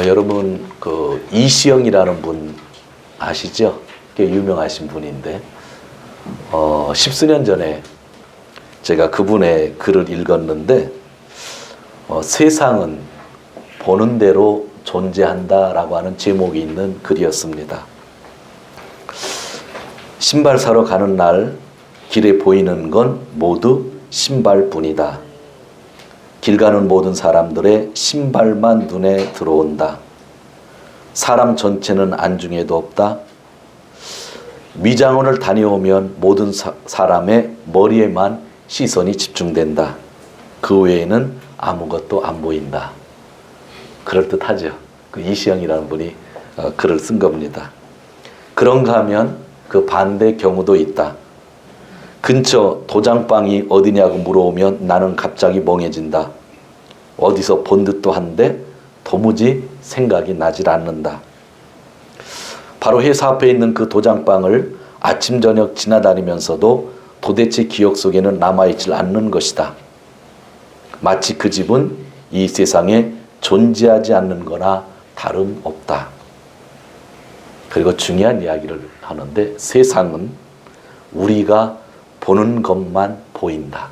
여러분 그 이시영이라는 분 아시죠? 꽤 유명하신 분인데 10수년 전에 제가 그분의 글을 읽었는데 세상은 보는 대로 존재한다라고 하는 제목이 있는 글이었습니다. 신발 사러 가는 날 길에 보이는 건 모두 신발뿐이다. 길 가는 모든 사람들의 신발만 눈에 들어온다. 사람 전체는 안중에도 없다. 미장원을 다녀오면 모든 사람의 머리에만 시선이 집중된다. 그 외에는 아무것도 안 보인다. 그럴듯하죠. 그 이시영이라는 분이 글을 쓴 겁니다. 그런가 하면 그 반대 경우도 있다. 근처 도장방이 어디냐고 물어오면 나는 갑자기 멍해진다. 어디서 본 듯도 한데 도무지 생각이 나질 않는다. 바로 회사 앞에 있는 그 도장방을 아침 저녁 지나다니면서도 도대체 기억 속에는 남아있질 않는 것이다. 마치 그 집은 이 세상에 존재하지 않는 거나 다름없다. 그리고 중요한 이야기를 하는데 세상은 우리가 보는 것만 보인다.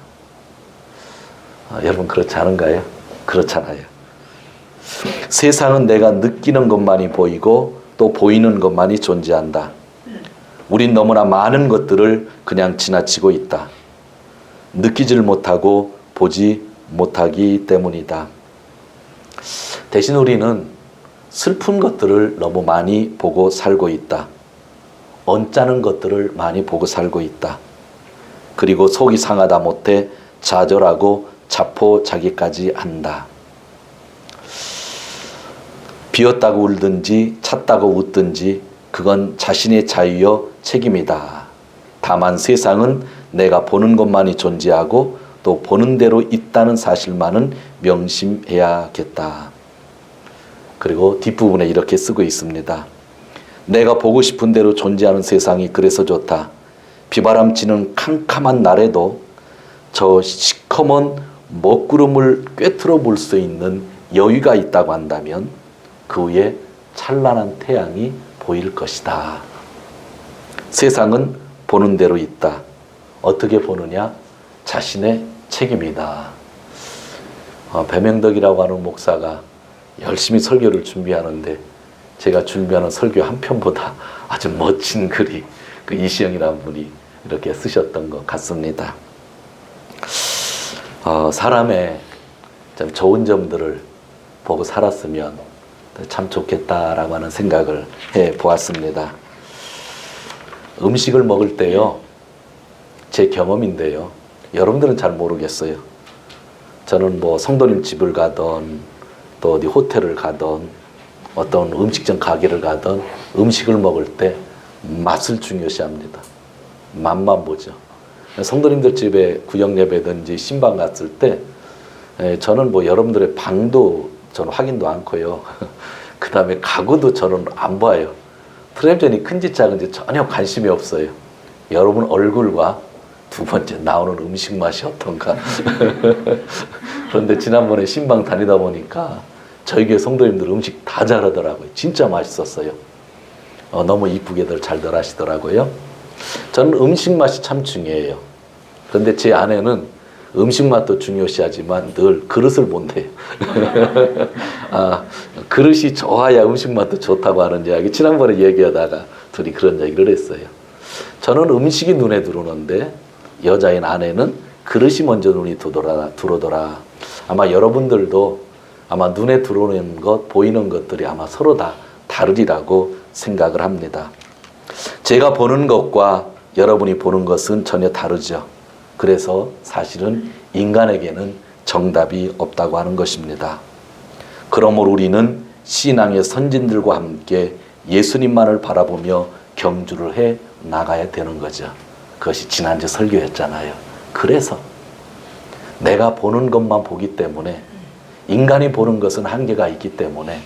여러분 그렇지 않은가요? 그렇잖아요. 세상은 내가 느끼는 것만이 보이고 또 보이는 것만이 존재한다. 우린 너무나 많은 것들을 그냥 지나치고 있다. 느끼질 못하고 보지 못하기 때문이다. 대신 우리는 슬픈 것들을 너무 많이 보고 살고 있다. 언짢은 것들을 많이 보고 살고 있다. 그리고 속이 상하다 못해 좌절하고 자포자기까지 한다. 비었다고 울든지 찼다고 웃든지 그건 자신의 자유여 책임이다. 다만 세상은 내가 보는 것만이 존재하고 또 보는 대로 있다는 사실만은 명심해야겠다. 그리고 뒷부분에 이렇게 쓰고 있습니다. 내가 보고 싶은 대로 존재하는 세상이 그래서 좋다. 비바람치는 캄캄한 날에도 저 시커먼 먹구름을 꿰뚫어 볼 수 있는 여유가 있다고 한다면 그 위에 찬란한 태양이 보일 것이다. 세상은 보는 대로 있다. 어떻게 보느냐? 자신의 책임이다. 배명덕이라고 하는 목사가 열심히 설교를 준비하는데 제가 준비하는 설교 한 편보다 아주 멋진 글이 그 이시영이라는 분이 이렇게 쓰셨던 것 같습니다. 사람의 참 좋은 점들을 보고 살았으면 참 좋겠다라고 하는 생각을 해 보았습니다. 음식을 먹을 때요, 제 경험인데요, 여러분들은 잘 모르겠어요. 저는 뭐 성도님 집을 가던 또 어디 호텔을 가던 어떤 음식점 가게를 가던 음식을 먹을 때 맛을 중요시합니다. 맛만 보죠. 성도님들 집에 구역 예배든지 신방 갔을 때 저는 뭐 여러분들의 방도 저는 확인도 않고요. 그 다음에 가구도 저는 안 봐요. 텔레비전이 큰지 작은지 전혀 관심이 없어요. 여러분 얼굴과 두 번째 나오는 음식 맛이 어떤가. 그런데 지난번에 신방 다니다 보니까 저희 교회 성도님들 음식 다 잘하더라고요. 진짜 맛있었어요. 너무 이쁘게들 잘들 하시더라고요. 저는 음식 맛이 참 중요해요. 그런데 제 아내는 음식 맛도 중요시하지만 늘 그릇을 본대요. 그릇이 좋아야 음식 맛도 좋다고 하는 이야기 지난번에 얘기하다가 둘이 그런 얘기를 했어요. 저는 음식이 눈에 들어오는데 여자인 아내는 그릇이 먼저 눈이 들어오더라. 아마 여러분들도 아마 눈에 들어오는 것, 보이는 것들이 아마 서로 다 다르리라고 생각을 합니다. 제가 보는 것과 여러분이 보는 것은 전혀 다르죠. 그래서 사실은 인간에게는 정답이 없다고 하는 것입니다. 그러므로 우리는 신앙의 선진들과 함께 예수님만을 바라보며 경주를 해 나가야 되는 거죠. 그것이 지난주 설교였잖아요. 그래서 내가 보는 것만 보기 때문에 인간이 보는 것은 한계가 있기 때문에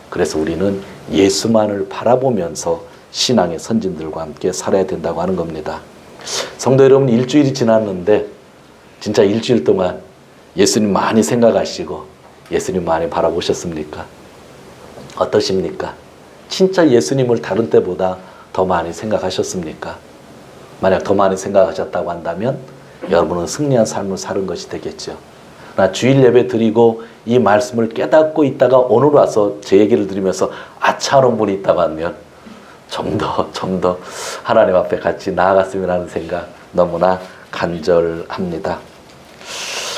그래서 우리는 예수만을 바라보면서 신앙의 선진들과 함께 살아야 된다고 하는 겁니다. 성도 여러분, 일주일이 지났는데 진짜 일주일 동안 예수님 많이 생각하시고 예수님 많이 바라보셨습니까? 어떠십니까? 진짜 예수님을 다른 때보다 더 많이 생각하셨습니까? 만약 더 많이 생각하셨다고 한다면 여러분은 승리한 삶을 사는 것이 되겠죠. 나 주일 예배 드리고 이 말씀을 깨닫고 있다가 오늘 와서 제 얘기를 들으면서 아차하는 분이 있다고 하면 좀 더 하나님 앞에 같이 나아갔으면 하는 생각 너무나 간절합니다.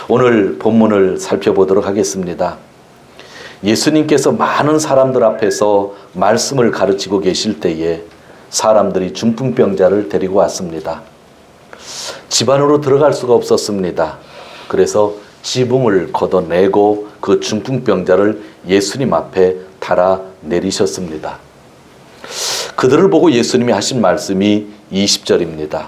오늘 본문을 살펴보도록 하겠습니다. 예수님께서 많은 사람들 앞에서 말씀을 가르치고 계실 때에 사람들이 중풍병자를 데리고 왔습니다. 집 안으로 들어갈 수가 없었습니다. 그래서 지붕을 걷어내고 그 중풍병자를 예수님 앞에 달아 내리셨습니다. 그들을 보고 예수님이 하신 말씀이 20절입니다.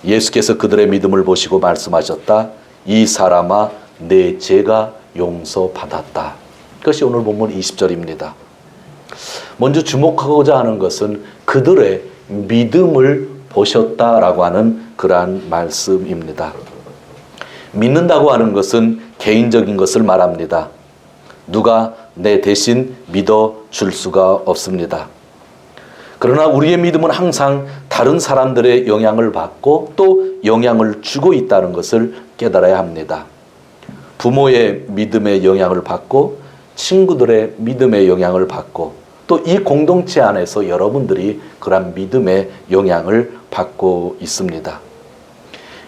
예수께서 그들의 믿음을 보시고 말씀하셨다. 이 사람아, 내 죄가 용서받았다. 그것이 오늘 본문 20절입니다. 먼저 주목하고자 하는 것은 그들의 믿음을 보셨다라고 하는 그러한 말씀입니다. 믿는다고 하는 것은 개인적인 것을 말합니다. 누가 내 대신 믿어줄 수가 없습니다. 그러나 우리의 믿음은 항상 다른 사람들의 영향을 받고 또 영향을 주고 있다는 것을 깨달아야 합니다. 부모의 믿음의 영향을 받고 친구들의 믿음의 영향을 받고 또 이 공동체 안에서 여러분들이 그런 믿음의 영향을 받고 있습니다.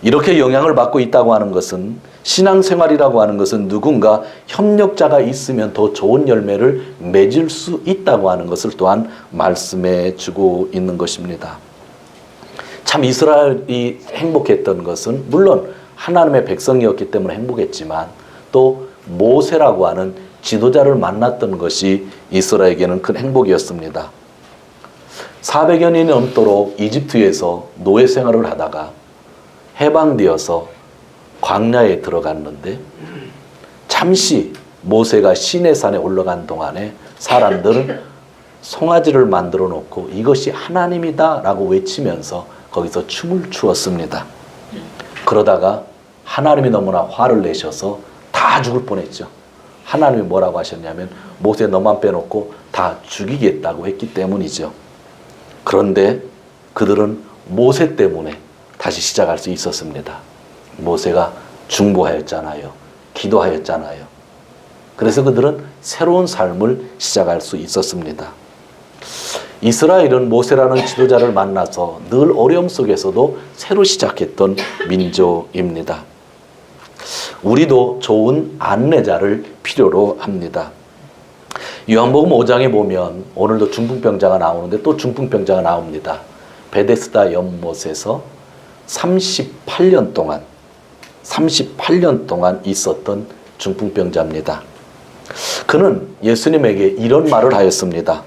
이렇게 영향을 받고 있다고 하는 것은 신앙생활이라고 하는 것은 누군가 협력자가 있으면 더 좋은 열매를 맺을 수 있다고 하는 것을 또한 말씀해 주고 있는 것입니다. 참 이스라엘이 행복했던 것은 물론 하나님의 백성이었기 때문에 행복했지만 또 모세라고 하는 지도자를 만났던 것이 이스라엘에게는 큰 행복이었습니다. 400여 년이 넘도록 이집트에서 노예 생활을 하다가 해방되어서 광야에 들어갔는데 잠시 모세가 시내산에 올라간 동안에 사람들은 송아지를 만들어 놓고 이것이 하나님이다 라고 외치면서 거기서 춤을 추었습니다. 그러다가 하나님이 너무나 화를 내셔서 다 죽을 뻔했죠. 하나님이 뭐라고 하셨냐면 모세 너만 빼놓고 다 죽이겠다고 했기 때문이죠. 그런데 그들은 모세 때문에 다시 시작할 수 있었습니다. 모세가 중보하였잖아요. 기도하였잖아요. 그래서 그들은 새로운 삶을 시작할 수 있었습니다. 이스라엘은 모세라는 지도자를 만나서 늘 어려움 속에서도 새로 시작했던 민족입니다. 우리도 좋은 안내자를 필요로 합니다. 요한복음 5장에 보면 오늘도 중풍병자가 나오는데 또 중풍병자가 나옵니다. 베데스다 연못에서 38년 동안 있었던 중풍병자입니다. 그는 예수님에게 이런 말을 하였습니다.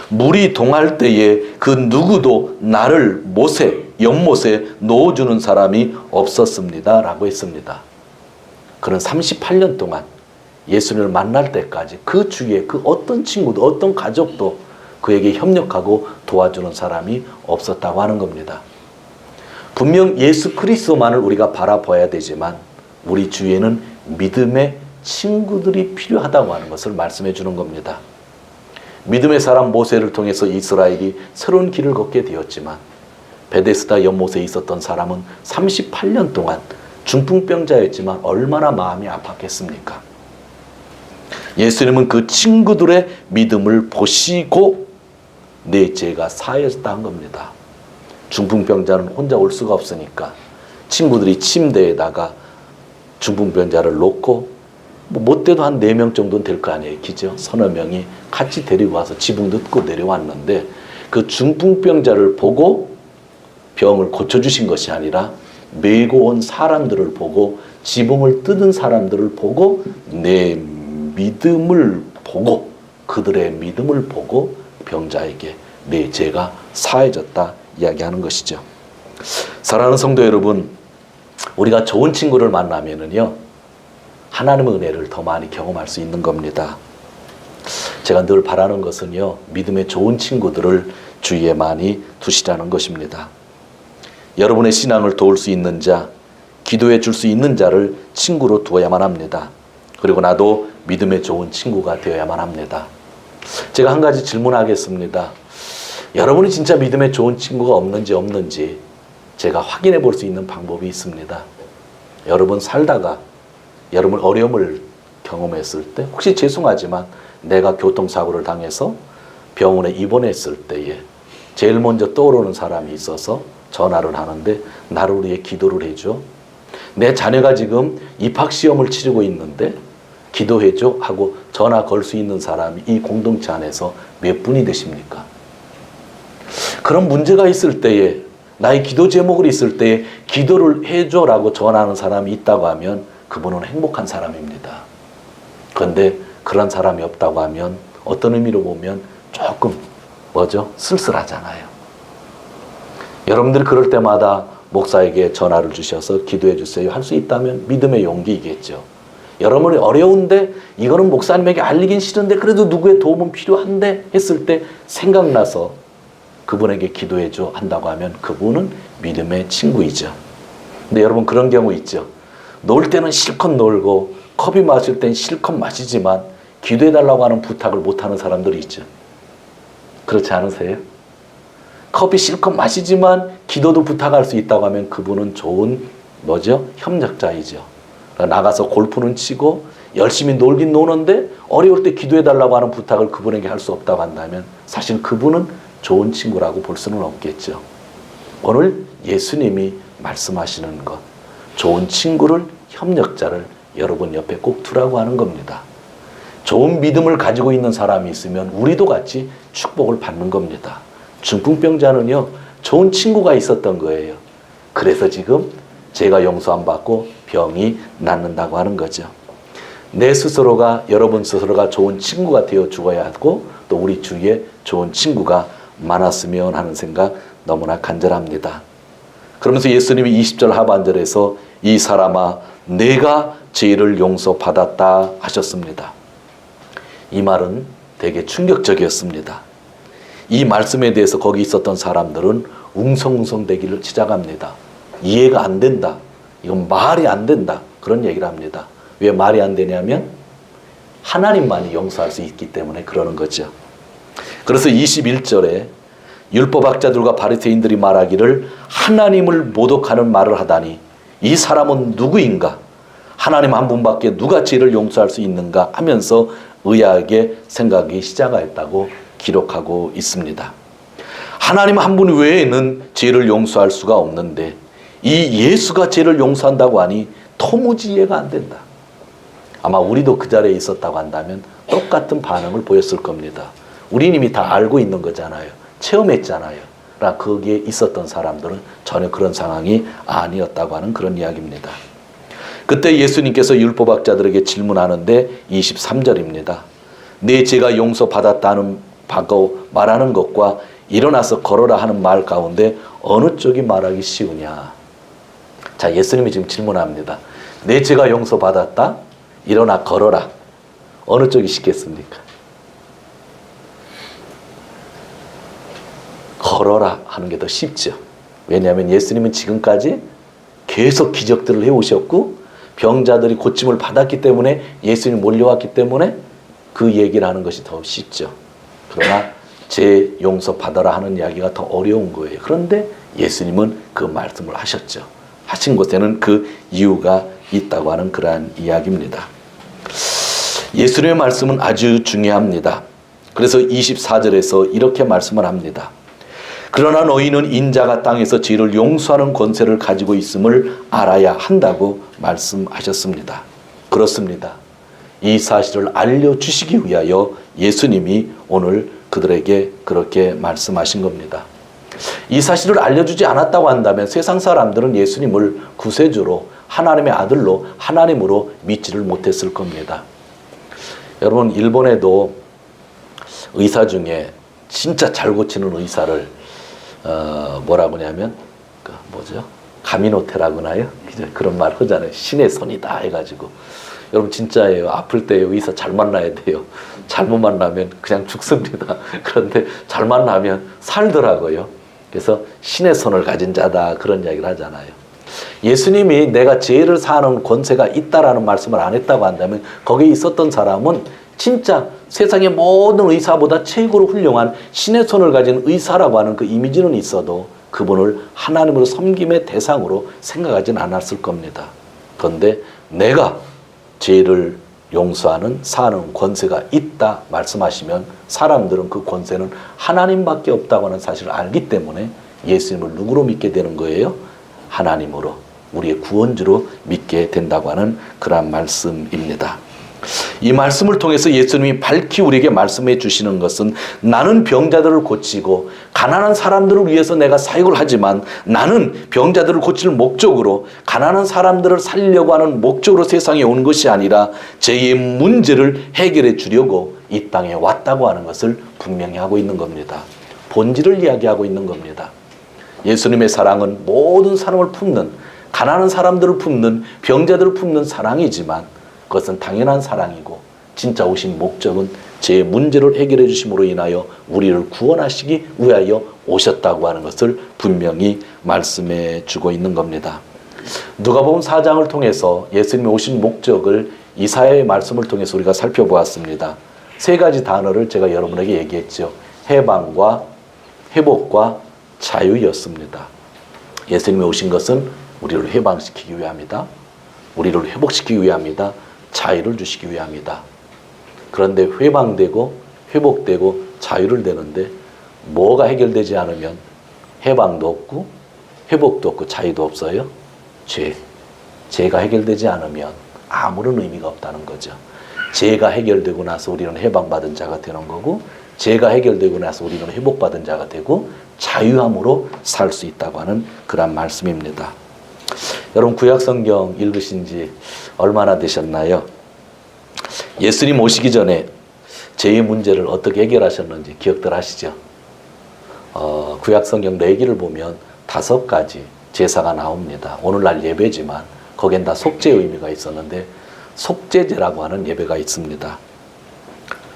물이 동할 때에 그 누구도 나를 연못에 놓아주는 사람이 없었습니다. 라고 했습니다. 그는 38년 동안 예수님을 만날 때까지 그 주위에 그 어떤 친구도 어떤 가족도 그에게 협력하고 도와주는 사람이 없었다고 하는 겁니다. 분명 예수 그리스도만을 우리가 바라봐야 되지만 우리 주위에는 믿음의 친구들이 필요하다고 하는 것을 말씀해 주는 겁니다. 믿음의 사람 모세를 통해서 이스라엘이 새로운 길을 걷게 되었지만 베데스다 연못에 있었던 사람은 38년 동안 중풍병자였지만 얼마나 마음이 아팠겠습니까? 예수님은 그 친구들의 믿음을 보시고 내 죄가 사해졌다는 겁니다. 중풍병자는 혼자 올 수가 없으니까 친구들이 침대에다가 중풍병자를 놓고 못돼도 한 4명 정도는 될 거 아니에요. 기죠? 서너 명이 같이 데리고 와서 지붕 뜯고 내려왔는데 그 중풍병자를 보고 병을 고쳐주신 것이 아니라 메고 온 사람들을 보고 지붕을 뜯은 사람들을 보고 내 믿음을 보고 그들의 믿음을 보고 병자에게 내 죄가 사해졌다 이야기하는 것이죠. 사랑하는 성도 여러분, 우리가 좋은 친구를 만나면은요 하나님의 은혜를 더 많이 경험할 수 있는 겁니다. 제가 늘 바라는 것은요 믿음의 좋은 친구들을 주위에 많이 두시라는 것입니다. 여러분의 신앙을 도울 수 있는 자, 기도해 줄 수 있는 자를 친구로 두어야만 합니다. 그리고 나도 믿음의 좋은 친구가 되어야만 합니다. 제가 한 가지 질문하겠습니다. 여러분이 진짜 믿음의 좋은 친구가 없는지 제가 확인해 볼 수 있는 방법이 있습니다. 여러분 살다가 여러분 어려움을 경험했을 때, 혹시 죄송하지만 내가 교통사고를 당해서 병원에 입원했을 때에 제일 먼저 떠오르는 사람이 있어서 전화를 하는데 나를 위해 기도를 해줘. 내 자녀가 지금 입학시험을 치르고 있는데 기도해줘 하고 전화 걸 수 있는 사람이 이 공동체 안에서 몇 분이 되십니까? 그런 문제가 있을 때에, 나의 기도 제목을 있을 때에 기도를 해줘라고 전하는 사람이 있다고 하면 그분은 행복한 사람입니다. 그런데 그런 사람이 없다고 하면 어떤 의미로 보면 조금 쓸쓸하잖아요. 여러분들이 그럴 때마다 목사에게 전화를 주셔서 기도해 주세요 할 수 있다면 믿음의 용기이겠죠. 여러분이 어려운데 이거는 목사님에게 알리긴 싫은데 그래도 누구의 도움은 필요한데 했을 때 생각나서 그분에게 기도해 줘 한다고 하면 그분은 믿음의 친구이죠. 근데 여러분 그런 경우 있죠. 놀 때는 실컷 놀고 커피 마실 땐 실컷 마시지만 기도해 달라고 하는 부탁을 못하는 사람들이 있죠. 그렇지 않으세요? 커피 실컷 마시지만 기도도 부탁할 수 있다고 하면 그분은 좋은 협력자이죠. 나가서 골프는 치고 열심히 놀긴 노는데 어려울 때 기도해 달라고 하는 부탁을 그분에게 할 수 없다고 한다면 사실 그분은 좋은 친구라고 볼 수는 없겠죠. 오늘 예수님이 말씀하시는 것, 좋은 친구를, 협력자를 여러분 옆에 꼭 두라고 하는 겁니다. 좋은 믿음을 가지고 있는 사람이 있으면 우리도 같이 축복을 받는 겁니다. 중풍병자는요, 좋은 친구가 있었던 거예요. 그래서 지금 죄가 용서 안 받고 병이 낫는다고 하는 거죠. 내 스스로가, 여러분 스스로가 좋은 친구가 되어 죽어야 하고 또 우리 주위에 좋은 친구가 많았으면 하는 생각 너무나 간절합니다. 그러면서 예수님이 20절 하반절에서 이 사람아 내가 죄를 용서받았다 하셨습니다. 이 말은 되게 충격적이었습니다. 이 말씀에 대해서 거기 있었던 사람들은 웅성웅성 되기를 시작합니다. 이해가 안 된다. 이건 말이 안 된다. 그런 얘기를 합니다. 왜 말이 안 되냐면 하나님만이 용서할 수 있기 때문에 그러는 거죠. 그래서 21절에 율법학자들과 바리새인들이 말하기를 하나님을 모독하는 말을 하다니 이 사람은 누구인가? 하나님 한 분밖에 누가 죄를 용서할 수 있는가? 하면서 의아하게 생각이 시작하였다고 기록하고 있습니다. 하나님 한 분 외에는 죄를 용서할 수가 없는데 이 예수가 죄를 용서한다고 하니 도무지 이해가 안 된다. 아마 우리도 그 자리에 있었다고 한다면 똑같은 반응을 보였을 겁니다. 우리는 이미 다 알고 있는 거잖아요. 체험했잖아요. 거기에 있었던 사람들은 전혀 그런 상황이 아니었다고 하는 그런 이야기입니다. 그때 예수님께서 율법학자들에게 질문하는데 23절입니다. 내 죄가 용서받았다는 바고 말하는 것과 일어나서 걸어라 하는 말 가운데 어느 쪽이 말하기 쉬우냐. 자, 예수님이 지금 질문합니다. 내 죄가 용서받았다? 일어나 걸어라. 어느 쪽이 쉽겠습니까? 걸어라 하는 게 더 쉽죠. 왜냐하면 예수님은 지금까지 계속 기적들을 해오셨고 병자들이 고침을 받았기 때문에 예수님이 몰려왔기 때문에 그 얘기를 하는 것이 더 쉽죠. 그러나 죄 용서 받아라 하는 이야기가 더 어려운 거예요. 그런데 예수님은 그 말씀을 하셨죠. 하신 곳에는 그 이유가 있다고 하는 그러한 이야기입니다. 예수님의 말씀은 아주 중요합니다. 그래서 24절에서 이렇게 말씀을 합니다. 그러나 너희는 인자가 땅에서 죄를 용서하는 권세를 가지고 있음을 알아야 한다고 말씀하셨습니다. 그렇습니다. 이 사실을 알려주시기 위하여 예수님이 오늘 그들에게 그렇게 말씀하신 겁니다. 이 사실을 알려주지 않았다고 한다면 세상 사람들은 예수님을 구세주로, 하나님의 아들로, 하나님으로 믿지를 못했을 겁니다. 여러분, 일본에도 의사 중에 진짜 잘 고치는 의사를 뭐라고 하냐면 가미노테라고 하나요? 그런 말 하잖아요. 신의 손이다 해가지고. 여러분 진짜예요. 아플 때 의사 잘 만나야 돼요. 잘못 만나면 그냥 죽습니다. 그런데 잘 만나면 살더라고요. 그래서 신의 손을 가진 자다 그런 이야기를 하잖아요. 예수님이 내가 죄를 사하는 권세가 있다라는 말씀을 안 했다고 한다면 거기에 있었던 사람은 진짜 세상의 모든 의사보다 최고로 훌륭한 신의 손을 가진 의사라고 하는 그 이미지는 있어도 그분을 하나님으로 섬김의 대상으로 생각하진 않았을 겁니다. 그런데 내가 죄를 용서하는 사하는 권세가 있다 말씀하시면 사람들은 그 권세는 하나님밖에 없다고 하는 사실을 알기 때문에 예수님을 누구로 믿게 되는 거예요? 하나님으로, 우리의 구원주로 믿게 된다고 하는 그런 말씀입니다. 이 말씀을 통해서 예수님이 밝히 우리에게 말씀해 주시는 것은 나는 병자들을 고치고 가난한 사람들을 위해서 내가 사역을 하지만 나는 병자들을 고칠 목적으로 가난한 사람들을 살리려고 하는 목적으로 세상에 온 것이 아니라 죄의 문제를 해결해 주려고 이 땅에 왔다고 하는 것을 분명히 하고 있는 겁니다. 본질을 이야기하고 있는 겁니다. 예수님의 사랑은 모든 사람을 품는, 가난한 사람들을 품는, 병자들을 품는 사랑이지만 그것은 당연한 사랑이고 진짜 오신 목적은 제 문제를 해결해 주심으로 인하여 우리를 구원하시기 위하여 오셨다고 하는 것을 분명히 말씀해 주고 있는 겁니다. 누가복음 4장을 통해서 예수님이 오신 목적을 이사야의 말씀을 통해서 우리가 살펴보았습니다. 세 가지 단어를 제가 여러분에게 얘기했죠. 해방과 회복과 자유였습니다. 예수님이 오신 것은 우리를 해방시키기 위함이다. 우리를 회복시키기 위함이다. 자유를 주시기 위함이다. 그런데 해방되고 회복되고 자유를 되는데 뭐가 해결되지 않으면 해방도 없고 회복도 없고 자유도 없어요? 죄가 해결되지 않으면 아무런 의미가 없다는 거죠. 죄가 해결되고 나서 우리는 해방받은 자가 되는 거고 죄가 해결되고 나서 우리는 회복받은 자가 되고 자유함으로 살 수 있다고 하는 그런 말씀입니다. 여러분 구약성경 읽으신 지 얼마나 되셨나요? 예수님 오시기 전에 죄의 문제를 어떻게 해결하셨는지 기억들 하시죠? 구약성경 레위기를 보면 5가지 제사가 나옵니다. 오늘날 예배지만 거기엔 다 속죄의 의미가 있었는데 속죄제라고 하는 예배가 있습니다.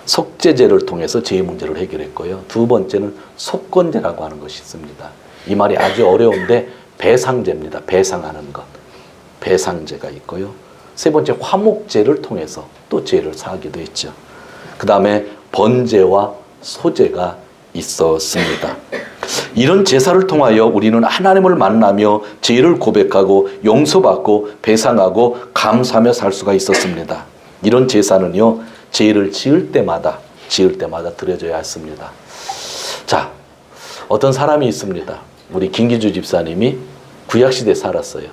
속죄제를 통해서 죄의 문제를 해결했고요. 두 번째는 속건제라고 하는 것이 있습니다. 이 말이 아주 어려운데 배상제입니다. 배상하는 것. 배상제가 있고요. 세 번째 화목제를 통해서 또 죄를 사하기도 했죠. 그 다음에 번제와 소제가 있었습니다. 이런 제사를 통하여 우리는 하나님을 만나며 죄를 고백하고 용서받고 배상하고 감사하며 살 수가 있었습니다. 이런 제사는요, 죄를 지을 때마다 드려져야 했습니다. 자, 어떤 사람이 있습니다. 우리 김기주 집사님이 구약시대에 살았어요.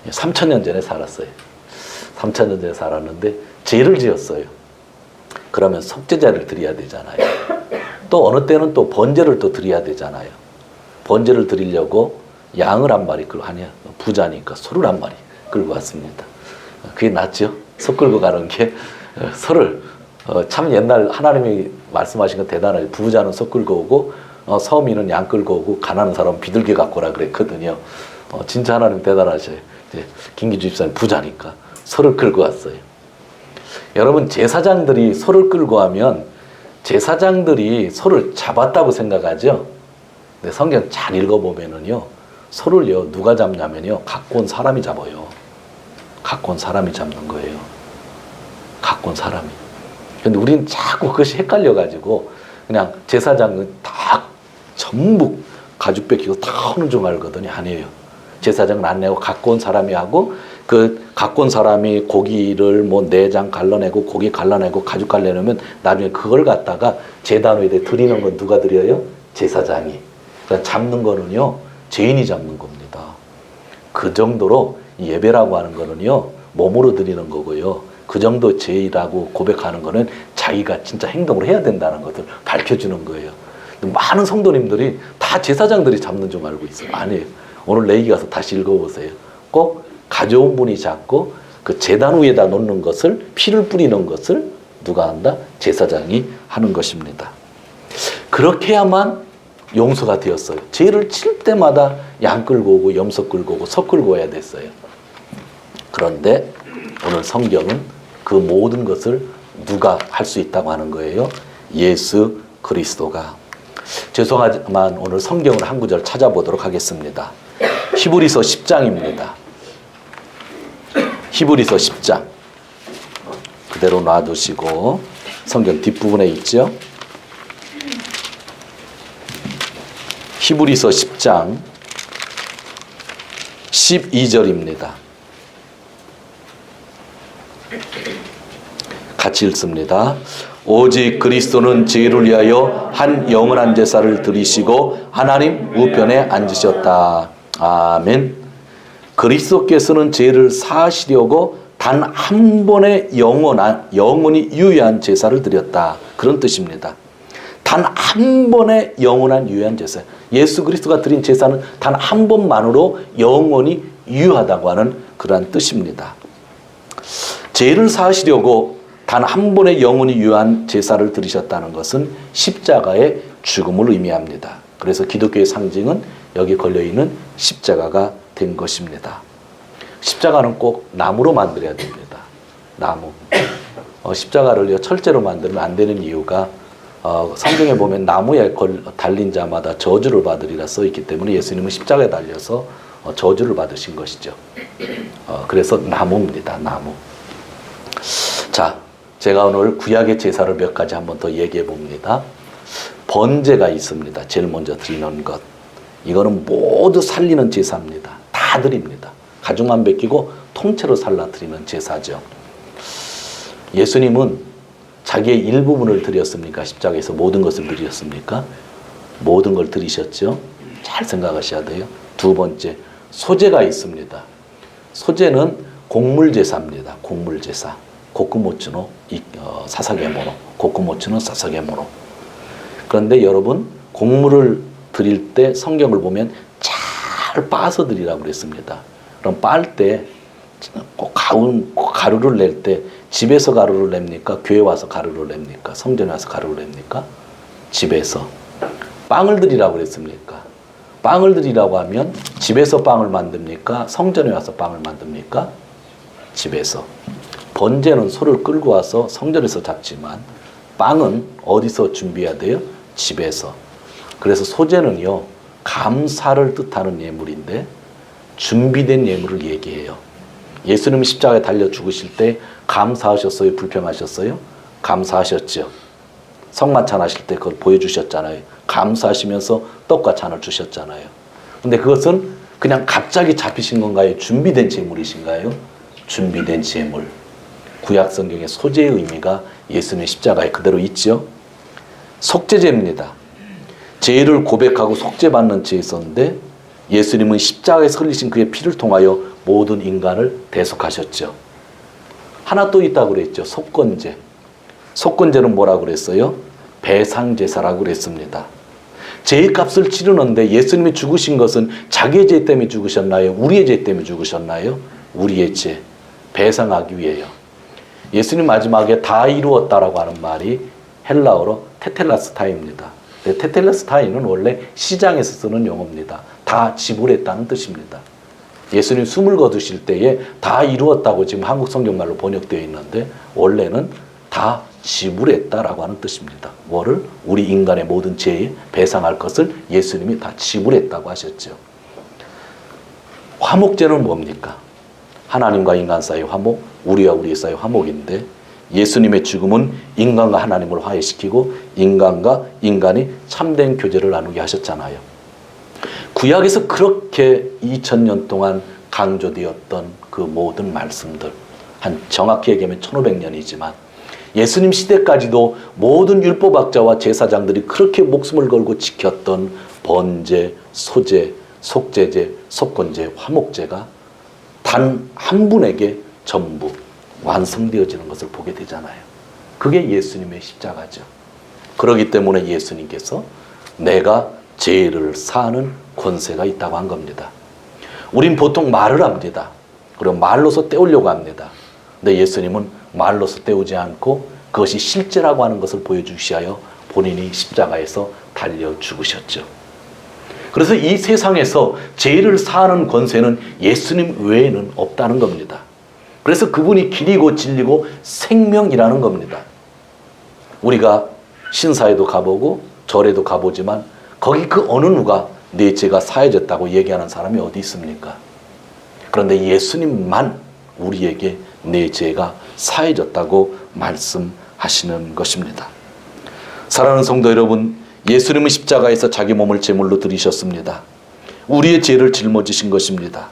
3000년 전에 살았어요. 3000년 전에 살았는데 죄를 지었어요. 그러면 속죄제를 드려야 되잖아요. 또 어느 때는 또 번제를 또 드려야 되잖아요. 번제를 드리려고 양을 한 마리 끌고 아니야 부자니까 소를 한 마리 끌고 왔습니다. 그게 낫죠? 소 끌고 가는 게 소를 참 옛날 하나님이 말씀하신 건 대단해요. 부자는 소 끌고 오고 서민은 양 끌고 오고 가난한 사람은 비둘기 갖고 오라 그랬거든요. 진짜 하나님 대단하셔요. 김기주 집사님 부자니까 소를 끌고 왔어요. 여러분 제사장들이 소를 끌고 하면 제사장들이 소를 잡았다고 생각하죠. 근데 성경 잘 읽어보면은요, 소를요 누가 잡냐면요 갖고 온 사람이 잡아요. 갖고 온 사람이 잡는 거예요. 갖고 온 사람이. 근데 우리는 자꾸 그것이 헷갈려가지고 그냥 제사장은 다 전부 가죽 벗기고 다 하는 줄 알거든요. 아니에요. 제사장은 안 내고 갖고 온 사람이 하고 그 갖고 온 사람이 고기를 뭐 내장 갈라내고 고기 갈라내고 가죽 갈라내면 나중에 그걸 갖다가 제단 위에 드리는 건 누가 드려요? 제사장이. 그러니까 잡는 거는요 죄인이 잡는 겁니다. 그 정도로 예배라고 하는 거는요 몸으로 드리는 거고요. 그 정도 죄라고 고백하는 거는 자기가 진짜 행동을 해야 된다는 것을 밝혀주는 거예요. 많은 성도님들이 다 제사장들이 잡는 줄 알고 있어요. 아니에요. 오늘 레위기 가서 다시 읽어보세요. 꼭 가져온 분이 잡고 그 제단 위에다 놓는 것을 피를 뿌리는 것을 누가 한다? 제사장이 하는 것입니다. 그렇게 해야만 용서가 되었어요. 죄를 칠 때마다 양 끌고 오고 염소 끌고 오고 소 끌고 와야 됐어요. 그런데 오늘 성경은 그 모든 것을 누가 할 수 있다고 하는 거예요? 예수 그리스도가. 죄송하지만 오늘 성경을 한 구절 찾아보도록 하겠습니다. 히브리서 10장입니다. 히브리서 10장. 그대로 놔두시고 성경 뒷부분에 있죠. 히브리서 10장 12절입니다. 같이 읽습니다. 오직 그리스도는 죄를 위하여 한 영원한 제사를 드리시고 하나님 우편에 앉으셨다. 아멘. 그리스도께서는 죄를 사하시려고 단 한 번의 영원히 유효한 제사를 드렸다. 그런 뜻입니다. 단 한 번의 영원한 유효한 제사. 예수 그리스도가 드린 제사는 단 한 번만으로 영원히 유효하다고 하는 그러한 뜻입니다. 죄를 사하시려고 단 한 번의 영원히 유효한 제사를 드리셨다는 것은 십자가의 죽음을 의미합니다. 그래서 기독교의 상징은 여기 걸려있는 십자가가 된 것입니다. 십자가는 꼭 나무로 만들어야 됩니다. 나무. 십자가를 철제로 만들면 안 되는 이유가 성경에 보면 나무에 달린 자마다 저주를 받으리라 써있기 때문에 예수님은 십자가에 달려서 저주를 받으신 것이죠. 그래서 나무입니다. 나무. 자, 제가 오늘 구약의 제사를 몇 가지 한번 더 얘기해 봅니다. 번제가 있습니다. 제일 먼저 드리는 것. 이거는 모두 살리는 제사입니다. 다 드립니다. 가죽만 벗기고 통째로 살라 드리는 제사죠. 예수님은 자기의 일부분을 드렸습니까? 십자가에서 모든 것을 드렸습니까? 모든 걸 드리셨죠. 잘 생각하셔야 돼요. 두 번째, 소제가 있습니다. 소제는 곡물제사입니다. 곡물제사. 고쿠모츠노 사사게모노. 고쿠모츠노 사사게모노. 그런데 여러분, 곡물을 드릴 때 성경을 보면 잘 빻아서 드리라고 그랬습니다. 그럼 빻을 때 꼭 가루를 낼 때 집에서 가루를 냅니까? 교회 와서 가루를 냅니까? 성전에 와서 가루를 냅니까? 집에서. 빵을 드리라고 그랬습니까? 빵을 드리라고 하면 집에서 빵을 만듭니까? 성전에 와서 빵을 만듭니까? 집에서. 번제는 소를 끌고 와서 성전에서 잡지만 빵은 어디서 준비해야 돼요? 집에서. 그래서 소제는요, 감사를 뜻하는 예물인데 준비된 예물을 얘기해요. 예수님 십자가에 달려 죽으실 때 감사하셨어요? 불평하셨어요? 감사하셨죠. 성만찬 하실 때 그걸 보여주셨잖아요. 감사하시면서 떡과 잔을 주셨잖아요. 근데 그것은 그냥 갑자기 잡히신 건가요? 준비된 제물이신가요? 준비된 제물. 구약 성경의 소제의 의미가 예수님의 십자가에 그대로 있죠. 속죄제입니다. 죄를 고백하고 속죄받는 죄 있었는데 예수님은 십자가에서 흘리신 그의 피를 통하여 모든 인간을 대속하셨죠. 하나 또 있다고 그랬죠. 속건제. 속건제는 뭐라고 그랬어요? 배상제사라고 그랬습니다. 죄의 값을 치르는데 예수님이 죽으신 것은 자기의 죄 때문에 죽으셨나요? 우리의 죄 때문에 죽으셨나요? 우리의 죄. 배상하기 위해요. 예수님 마지막에 다 이루었다라고 하는 말이 헬라어로 테텔라스타이입니다. 테텔라스타이는 원래 시장에서 쓰는 용어입니다. 다 지불했다는 뜻입니다. 예수님 숨을 거두실 때에 다 이루었다고 지금 한국 성경말로 번역되어 있는데 원래는 다 지불했다라고 하는 뜻입니다. 뭐를? 우리 인간의 모든 죄에 배상할 것을 예수님이 다 지불했다고 하셨죠. 화목제는 뭡니까? 하나님과 인간 사이의 화목, 우리와 우리 사이의 화목인데 예수님의 죽음은 인간과 하나님을 화해시키고 인간과 인간이 참된 교제를 나누게 하셨잖아요. 구약에서 그렇게 2000년 동안 강조되었던 그 모든 말씀들, 한 정확히 얘기하면 1500년이지만 예수님 시대까지도 모든 율법학자와 제사장들이 그렇게 목숨을 걸고 지켰던 번제, 소제, 속죄제, 속건제, 화목제가 단 한 분에게 전부 완성되어지는 것을 보게 되잖아요. 그게 예수님의 십자가죠. 그렇기 때문에 예수님께서 내가 죄를 사하는 권세가 있다고 한 겁니다. 우린 보통 말을 합니다. 그리고 말로서 때우려고 합니다. 근데 예수님은 말로서 때우지 않고 그것이 실제라고 하는 것을 보여주시 하여 본인이 십자가에서 달려 죽으셨죠. 그래서 이 세상에서 죄를 사하는 권세는 예수님 외에는 없다는 겁니다. 그래서 그분이 길이고 진리고 생명이라는 겁니다. 우리가 신사에도 가보고 절에도 가보지만 거기 그 어느 누가 내 죄가 사해졌다고 얘기하는 사람이 어디 있습니까? 그런데 예수님만 우리에게 내 죄가 사해졌다고 말씀하시는 것입니다. 사랑하는 성도 여러분, 예수님은 십자가에서 자기 몸을 제물로 드리셨습니다. 우리의 죄를 짊어지신 것입니다.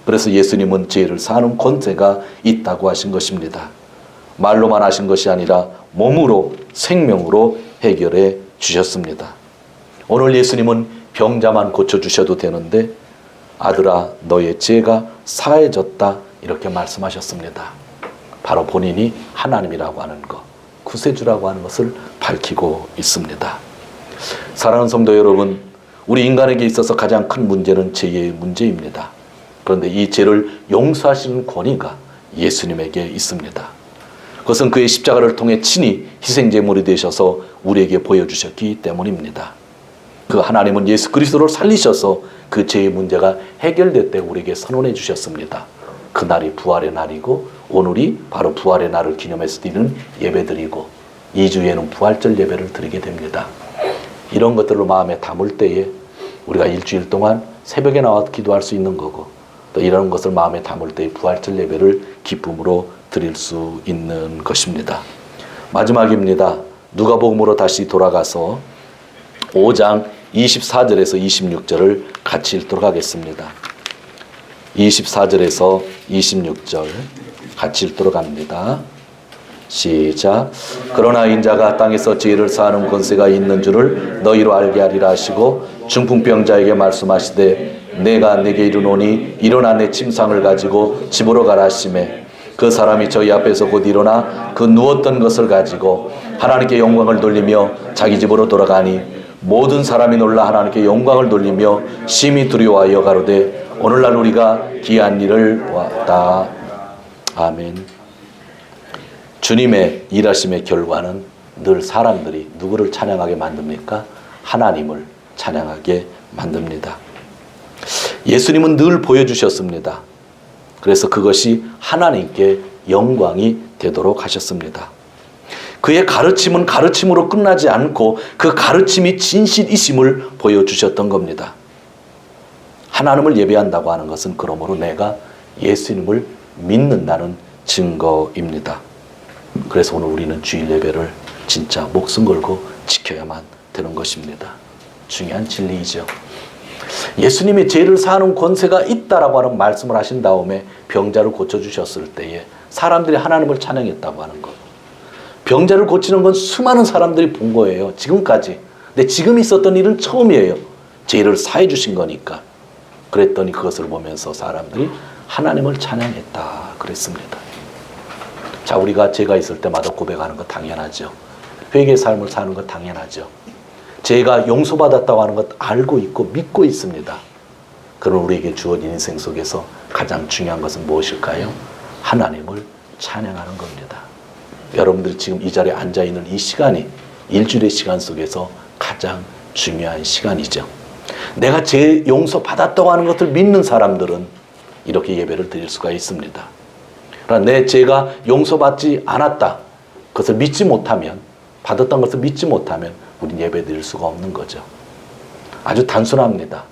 그래서 예수님은 죄를 사는 권세가 있다고 하신 것입니다. 말로만 하신 것이 아니라 몸으로 생명으로 해결해 주셨습니다. 오늘 예수님은 병자만 고쳐주셔도 되는데 아들아 너의 죄가 사해졌다 이렇게 말씀하셨습니다. 바로 본인이 하나님이라고 하는 것, 구세주라고 하는 것을 밝히고 있습니다. 사랑하는 성도 여러분, 우리 인간에게 있어서 가장 큰 문제는 죄의 문제입니다. 그런데 이 죄를 용서하시는 권위가 예수님에게 있습니다. 그것은 그의 십자가를 통해 친히 희생제물이 되셔서 우리에게 보여주셨기 때문입니다. 그 하나님은 예수 그리스도를 살리셔서 그 죄의 문제가 해결됐다고 우리에게 선언해 주셨습니다. 그날이 부활의 날이고 오늘이 바로 부활의 날을 기념해서 드리는 예배드리고 2주에는 부활절 예배를 드리게 됩니다. 이런 것들을 마음에 담을 때에 우리가 일주일 동안 새벽에 나와 기도할 수 있는 거고 또 이런 것을 마음에 담을 때에 부활절 예배를 기쁨으로 드릴 수 있는 것입니다. 마지막입니다. 누가복음으로 다시 돌아가서 5장 24절에서 26절을 같이 읽도록 하겠습니다. 24절에서 26절 같이 읽도록 합니다. 시작. 그러나 인자가 땅에서 죄를 사하는 권세가 있는 줄을 너희로 알게 하리라 하시고 중풍병자에게 말씀하시되 내가 내게 이르노니 일어나 내 침상을 가지고 집으로 가라 하시매 그 사람이 저희 앞에서 곧 일어나 그 누웠던 것을 가지고 하나님께 영광을 돌리며 자기 집으로 돌아가니 모든 사람이 놀라 하나님께 영광을 돌리며 심히 두려워하여 가로되 오늘날 우리가 기이한 일을 보았다. 아멘. 주님의 일하심의 결과는 늘 사람들이 누구를 찬양하게 만듭니까? 하나님을 찬양하게 만듭니다. 예수님은 늘 보여주셨습니다. 그래서 그것이 하나님께 영광이 되도록 하셨습니다. 그의 가르침은 가르침으로 끝나지 않고 그 가르침이 진실이심을 보여주셨던 겁니다. 하나님을 예배한다고 하는 것은 그러므로 내가 예수님을 믿는다는 증거입니다. 그래서 오늘 우리는 주일 예배를 진짜 목숨 걸고 지켜야만 되는 것입니다. 중요한 진리이죠. 예수님이 죄를 사하는 권세가 있다라고 하는 말씀을 하신 다음에 병자를 고쳐주셨을 때에 사람들이 하나님을 찬양했다고 하는 것. 병자를 고치는 건 수많은 사람들이 본 거예요. 지금까지. 근데 지금 있었던 일은 처음이에요. 죄를 사해 주신 거니까. 그랬더니 그것을 보면서 사람들이 하나님을 찬양했다 그랬습니다. 자, 우리가 죄가 있을 때마다 고백하는 거 당연하죠. 회개의 삶을 사는 거 당연하죠. 죄가 용서받았다고 하는 것 알고 있고 믿고 있습니다. 그럼 우리에게 주어진 인생 속에서 가장 중요한 것은 무엇일까요? 하나님을 찬양하는 겁니다. 여러분들이 지금 이 자리에 앉아있는 이 시간이 일주일의 시간 속에서 가장 중요한 시간이죠. 내가 죄 용서받았다고 하는 것을 믿는 사람들은 이렇게 예배를 드릴 수가 있습니다. 그러나 내 죄가 용서받지 않았다. 그것을 믿지 못하면, 받았던 것을 믿지 못하면 우리는 예배 드릴 수가 없는 거죠. 아주 단순합니다.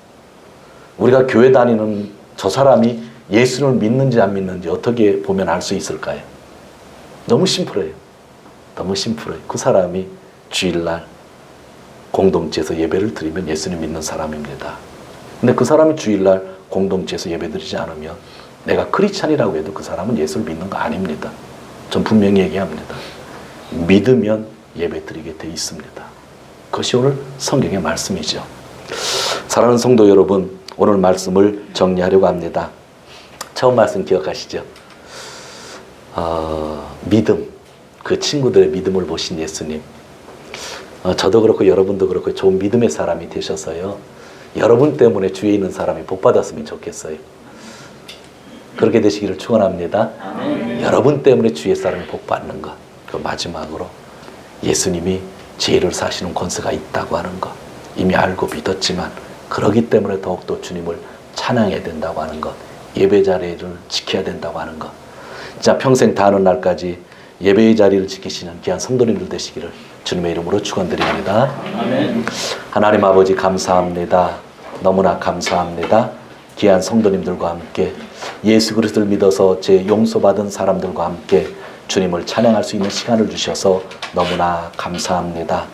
우리가 교회 다니는 저 사람이 예수를 믿는지 안 믿는지 어떻게 보면 알 수 있을까요? 너무 심플해요. 너무 심플해요. 그 사람이 주일날 공동체에서 예배를 드리면 예수님 믿는 사람입니다. 근데 그 사람이 주일날 공동체에서 예배 드리지 않으면 내가 크리스찬이라고 해도 그 사람은 예수를 믿는 거 아닙니다. 전 분명히 얘기합니다. 믿으면 예배 드리게 돼 있습니다. 그것이 오늘 성경의 말씀이죠. 사랑하는 성도 여러분, 오늘 말씀을 정리하려고 합니다. 처음 말씀 기억하시죠? 믿음, 그 친구들의 믿음을 보신 예수님. 저도 그렇고 여러분도 그렇고 좋은 믿음의 사람이 되셔서요. 여러분 때문에 주위에 있는 사람이 복 받았으면 좋겠어요. 그렇게 되시기를 축원합니다. 여러분 때문에 주위의 사람이 복 받는 것. 그 마지막으로 예수님이 죄를 사시는 권세가 있다고 하는 것. 이미 알고 믿었지만 그러기 때문에 더욱더 주님을 찬양해야 된다고 하는 것. 예배 자리를 지켜야 된다고 하는 것. 진짜 평생 다하는 날까지 예배의 자리를 지키시는 귀한 성도님들 되시기를 주님의 이름으로 축원드립니다. 아멘. 하나님 아버지 감사합니다. 너무나 감사합니다. 귀한 성도님들과 함께 예수 그리스도를 믿어서 제 용서받은 사람들과 함께 주님을 찬양할 수 있는 시간을 주셔서 너무나 감사합니다.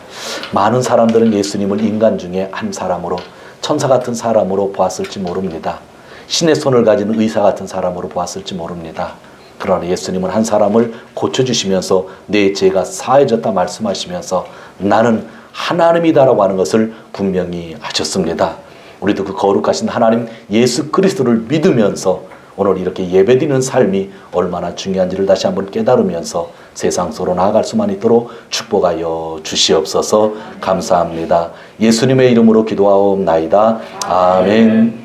많은 사람들은 예수님을 인간 중에 한 사람으로, 천사 같은 사람으로 보았을지 모릅니다. 신의 손을 가진 의사 같은 사람으로 보았을지 모릅니다. 그러나 예수님은 한 사람을 고쳐주시면서 내 죄가 사해졌다 말씀하시면서 나는 하나님이다라고 하는 것을 분명히 하셨습니다. 우리도 그 거룩하신 하나님 예수 그리스도를 믿으면서 오늘 이렇게 예배드리는 삶이 얼마나 중요한지를 다시 한번 깨달으면서 세상 속으로 나아갈 수만 있도록 축복하여 주시옵소서. 감사합니다. 예수님의 이름으로 기도하옵나이다. 아멘.